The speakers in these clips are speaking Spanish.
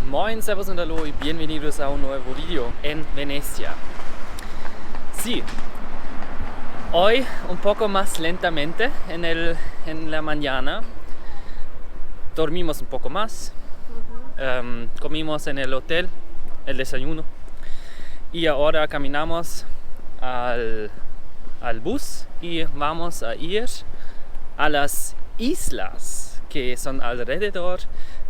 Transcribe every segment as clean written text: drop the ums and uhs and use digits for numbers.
Moin, servus und hallo y bienvenidos a un nuevo video en Venecia. Sí, hoy un poco más lentamente en la mañana. Dormimos un poco más, comimos en el hotel el desayuno y ahora caminamos al bus y vamos a ir a las islas que son alrededor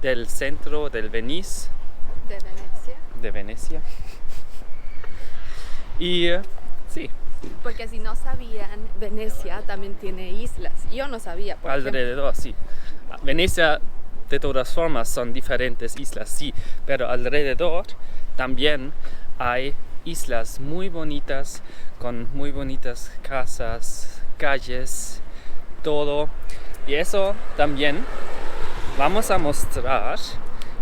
del centro del Venice. De Venecia. Y sí. Porque si no sabían, Venecia también tiene islas. Yo no sabía, por alrededor, sí. Venecia, de todas formas, son diferentes islas, sí. Pero alrededor también hay islas muy bonitas, con muy bonitas casas, calles, todo. Y eso también vamos a mostrar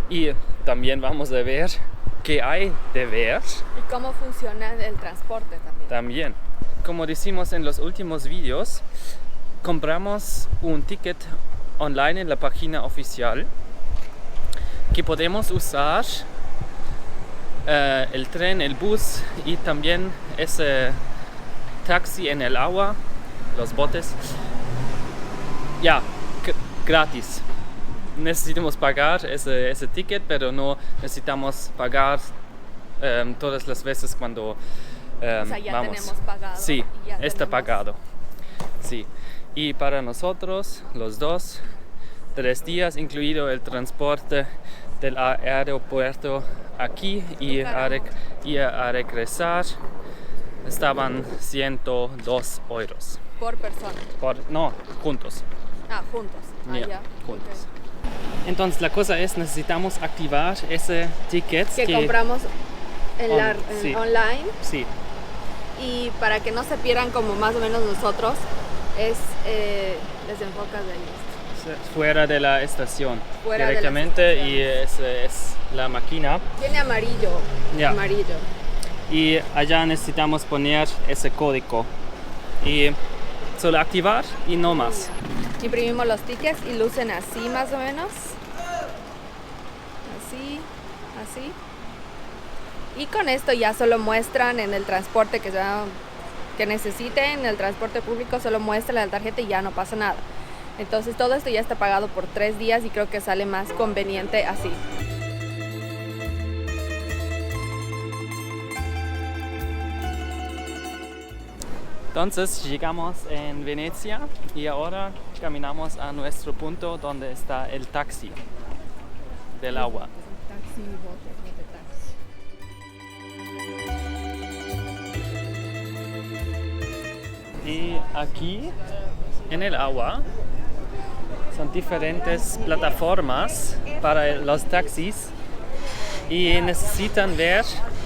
y también vamos a ver qué hay de ver. Y cómo funciona el transporte también. Como decimos en los últimos vídeos, compramos un ticket online en la página oficial que podemos usar el tren, el bus y también ese taxi en el agua, los botes. Ya, gratis. Necesitamos pagar ese ticket, pero no necesitamos pagar todas las veces cuando o sea, ya vamos. Tenemos pagado. Sí, ya está pagado. Sí. Y para nosotros, los dos, 3 días, incluido el transporte del aeropuerto aquí y a regresar, estaban 102 euros. ¿Por persona? No, juntos. Ah, juntos. Ya. Juntos. Okay. Entonces la cosa es, necesitamos activar ese ticket que compramos sí. online. Sí. Y para que no se pierdan como más o menos nosotros, les enfocas de ahí. Fuera de la estación. Directamente y es la máquina. Tiene amarillo. Yeah. Amarillo. Y allá necesitamos poner ese código. Y solo activar y no más. Imprimimos los tickets y lucen así más o menos. Así. Y con esto ya solo muestran en el transporte que necesiten, en el transporte público solo muestran la tarjeta y ya no pasa nada. Entonces todo esto ya está pagado por 3 días y creo que sale más conveniente así. Entonces llegamos en Venecia y ahora caminamos a nuestro punto donde está el taxi del agua. Y aquí en el agua son diferentes plataformas para los taxis y necesitan ver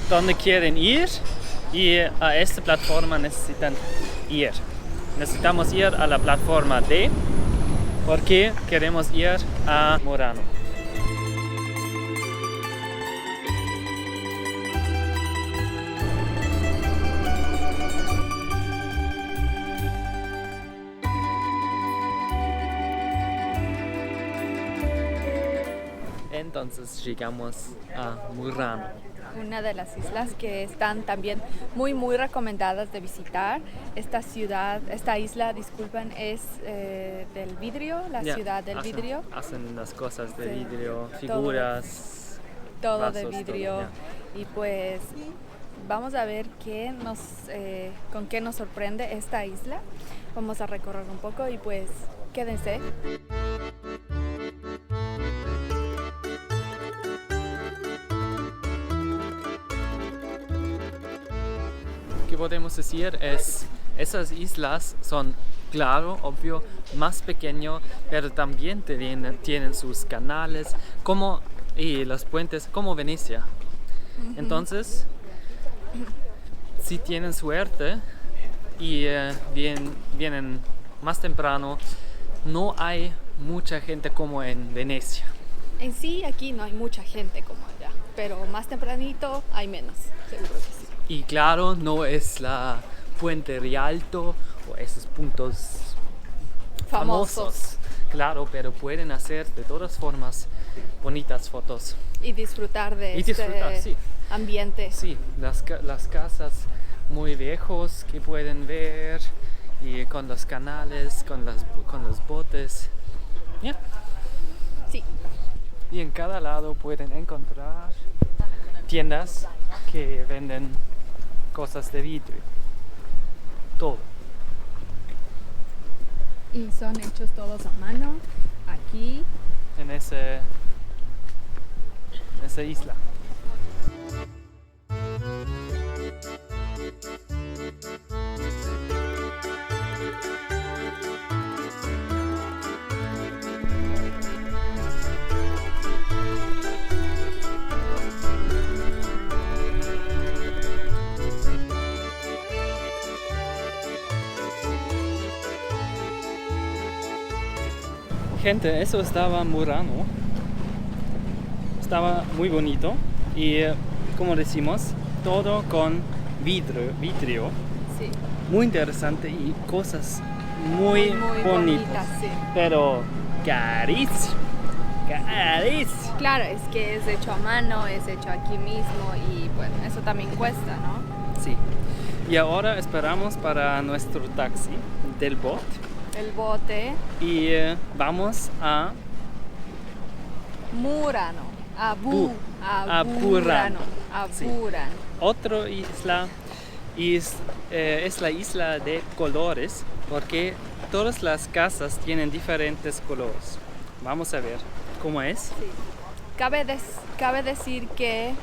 dónde quieren ir. Y a esta plataforma necesitamos ir a la plataforma D porque queremos ir a Murano. Entonces llegamos a Murano. Una de las islas que están también muy recomendadas de visitar. Esta isla, disculpen, es del vidrio, ciudad del vidrio. Hacen las cosas de vidrio, figuras, todo vasos, de vidrio. Todo, y pues vamos a ver con qué nos sorprende esta isla. Vamos a recorrer un poco y pues quédense. Que podemos decir es, esas islas son, claro, obvio, más pequeño, pero también tienen sus canales y los puentes como Venecia. Entonces, si tienen suerte y vienen más temprano, no hay mucha gente como en Venecia. En sí, aquí no hay mucha gente como allá, pero más tempranito hay menos, seguro que sí. Y claro, no es la Puente Rialto o esos puntos famosos. Claro, pero pueden hacer de todas formas bonitas fotos. Y disfrutar de Sí. ambiente. Sí, las casas muy viejos que pueden ver y con los canales, con los botes. Yeah. Sí. Y en cada lado pueden encontrar tiendas que venden cosas de vidrio. Todo. Y son hechos todos a mano aquí. En esa isla. Gente, eso estaba Murano. Estaba muy bonito y como decimos, todo con vidrio. Sí. Muy interesante y cosas muy bonitas. Sí. Pero carísimo. Claro, es que es hecho a mano, es hecho aquí mismo y bueno, eso también cuesta, ¿no? Sí. Y ahora esperamos para nuestro taxi del bote. El bote. Y vamos a Murano. Burano. Sí. Burano. Otra isla y es la isla de colores porque todas las casas tienen diferentes colores. Vamos a ver cómo es. Sí. Cabe decir que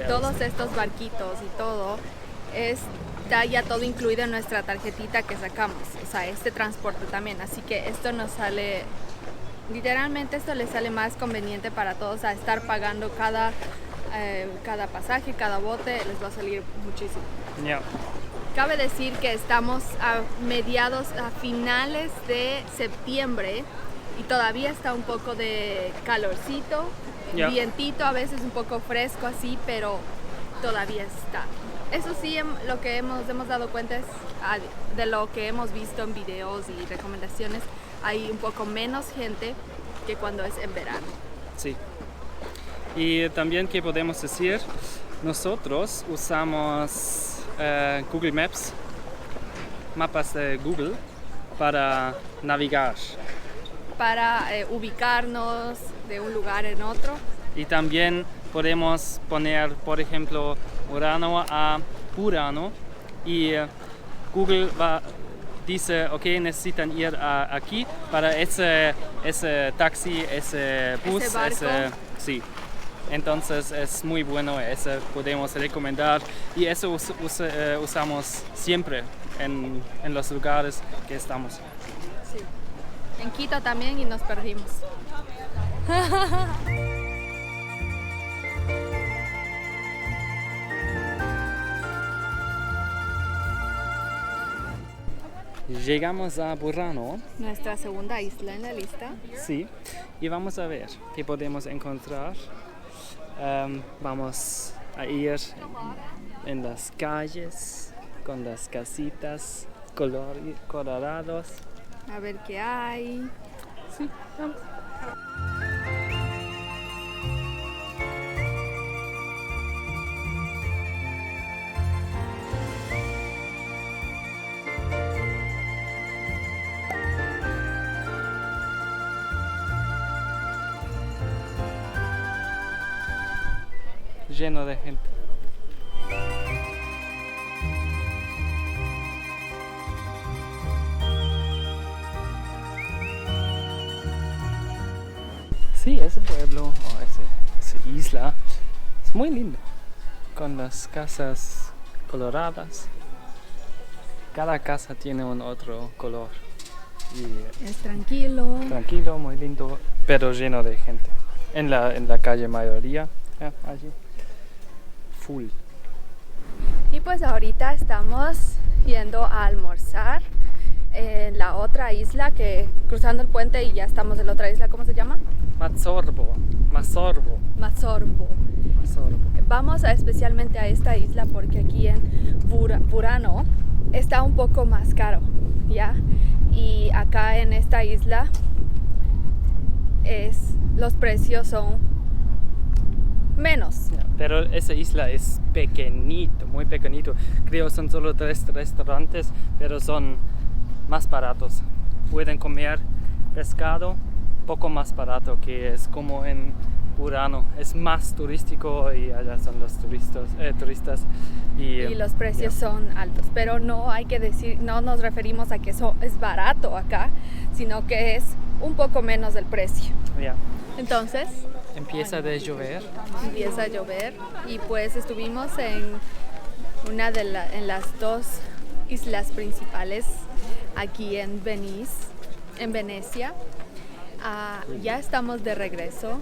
todos estos barquitos y todo está ya todo incluido en nuestra tarjetita que sacamos, o sea, este transporte también, así que esto nos sale, literalmente esto les sale más conveniente para todos a estar pagando cada pasaje, cada bote, les va a salir muchísimo. Yeah. Cabe decir que estamos a finales de septiembre y todavía está un poco de calorcito, Yeah. vientito, a veces un poco fresco así, pero todavía está. Eso sí, lo que hemos dado cuenta es de lo que hemos visto en videos y recomendaciones, hay un poco menos gente que cuando es en verano. Sí. Y también, ¿qué podemos decir? Nosotros usamos Google Maps, mapas de Google, para navegar. Para ubicarnos de un lugar en otro. Y también podemos poner, por ejemplo, Murano a Burano y Google dice, ok, necesitan ir aquí para ese taxi, ese bus, ese barco. Sí. Entonces es muy bueno, eso podemos recomendar y eso usamos siempre en los lugares que estamos. Sí. En Quito también y nos perdimos. Llegamos a Burano. Nuestra segunda isla en la lista. Sí, y vamos a ver qué podemos encontrar. Vamos a ir en las calles con las casitas colorados. A ver qué hay. Sí, vamos. Lleno de gente. Sí, ese pueblo o esa isla es muy lindo, con las casas coloradas. Cada casa tiene un otro color. Y es tranquilo. Tranquilo, muy lindo, pero lleno de gente. En la calle mayoría, allí. Full. Y pues ahorita estamos yendo a almorzar en la otra isla, que cruzando el puente y ya estamos en la otra isla. ¿Cómo se llama? Mazorbo. Vamos especialmente a esta isla porque aquí en Burano está un poco más caro, ¿ya? Y acá en esta isla los precios son menos. Pero esa isla es pequeñito, muy pequeñito. Creo son solo 3 restaurantes, pero son más baratos. Pueden comer pescado poco más barato, que es como en Burano. Es más turístico y allá son los turistas. Y los precios son altos. Pero no hay que decir, no nos referimos a que eso es barato acá, sino que es un poco menos del precio. Entonces empieza a llover. Empieza a llover y pues estuvimos en en las 2 islas principales aquí en Venecia. Ya estamos de regreso.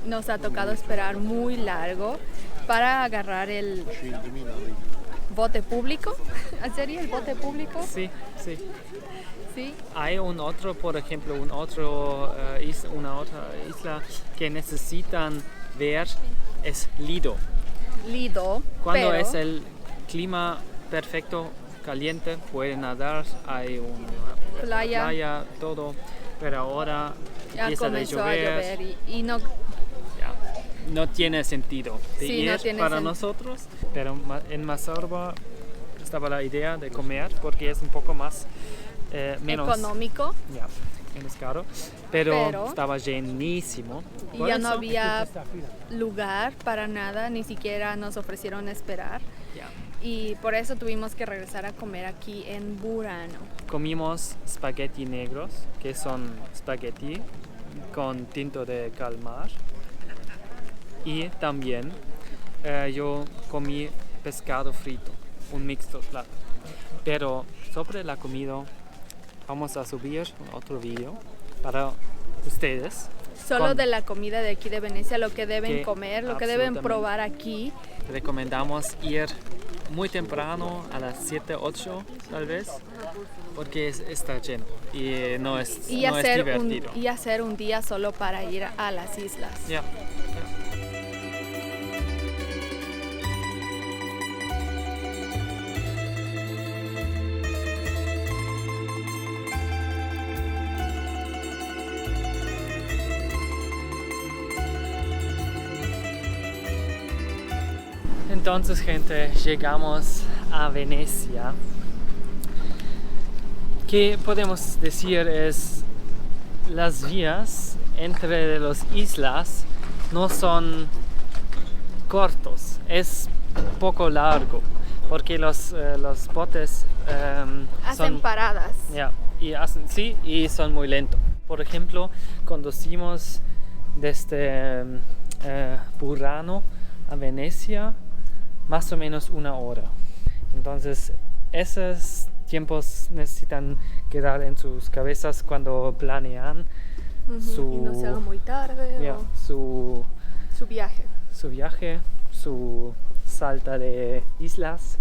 Nos ha tocado esperar muy largo para agarrar el bote público. ¿Sería el bote público? Sí. Sí. Hay por ejemplo, una otra isla que necesitan ver, es Lido. Cuando es el clima perfecto, caliente, pueden nadar, hay una playa, todo, pero ahora ya empieza comenzó a llover y no... no tiene sentido de ir para nosotros, pero en Masorba estaba la idea de comer porque es un poco más menos económico, menos caro, pero estaba llenísimo y ya no había lugar para nada, ni siquiera nos ofrecieron esperar. Y por eso tuvimos que regresar a comer aquí en Burano. Comimos espagueti negros, que son espagueti con tinto de calmar. Y también yo comí pescado frito, un mixto plato. Pero sobre la comida vamos a subir otro video para ustedes. Solo de la comida de aquí de Venecia, lo que deben comer, lo que deben probar aquí. Recomendamos ir muy temprano, a las 7, 8 tal vez, porque está lleno y no es divertido. Y hacer un día solo para ir a las islas. Entonces, gente, llegamos a Venecia. ¿Qué podemos decir? Es las vías entre las islas no son cortos, es poco largo, porque los botes hacen paradas. Y son muy lentos. Por ejemplo, conducimos desde Burano a Venecia más o menos 1 hora. Entonces, esos tiempos necesitan quedar en sus cabezas cuando planean y no se haga muy tarde su viaje. Su salta de islas.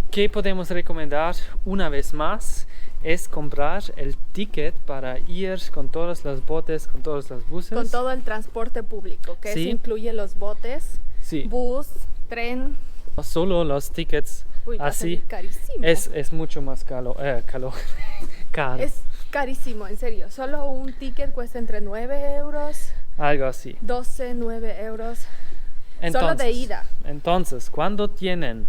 ¿Qué podemos recomendar una vez más? Es comprar el ticket para ir con todos los botes, con todos los buses. Con todo el transporte público, que eso incluye los botes, bus, tren. No solo los tickets así. Carísimo. Es mucho más caro. Es carísimo, en serio. Solo un ticket cuesta entre 9 euros. Algo así. 12, 9 euros. Solo de ida. Entonces, cuando tienen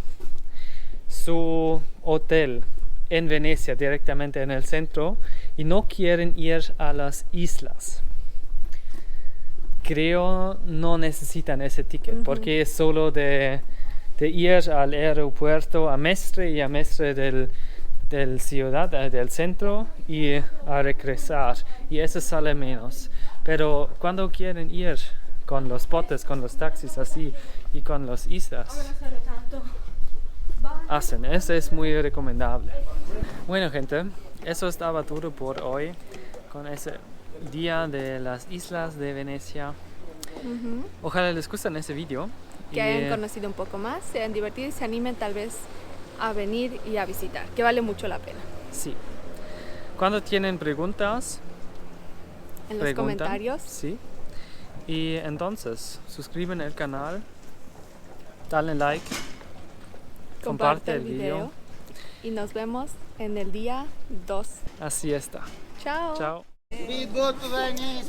su hotel en Venecia, directamente en el centro, y no quieren ir a las islas, creo no necesitan ese ticket, porque es solo de ir al aeropuerto a Mestre y a Mestre del ciudad, del centro, y a regresar, y eso sale menos. Pero cuando quieren ir con los botes, con los taxis así, y con las islas, eso es muy recomendable. Bueno, gente, eso estaba todo por hoy con ese día de las islas de Venecia. Ojalá les guste ese video, que hayan conocido un poco más, se hayan divertido y se animen tal vez a venir y a visitar, que vale mucho la pena. Sí. Cuando tienen preguntas, en los comentarios. Sí. Y entonces, suscriben el canal, dale like, comparte el video. Y nos vemos en el día 2. Así está. Chao. Chao. Be good to Venice.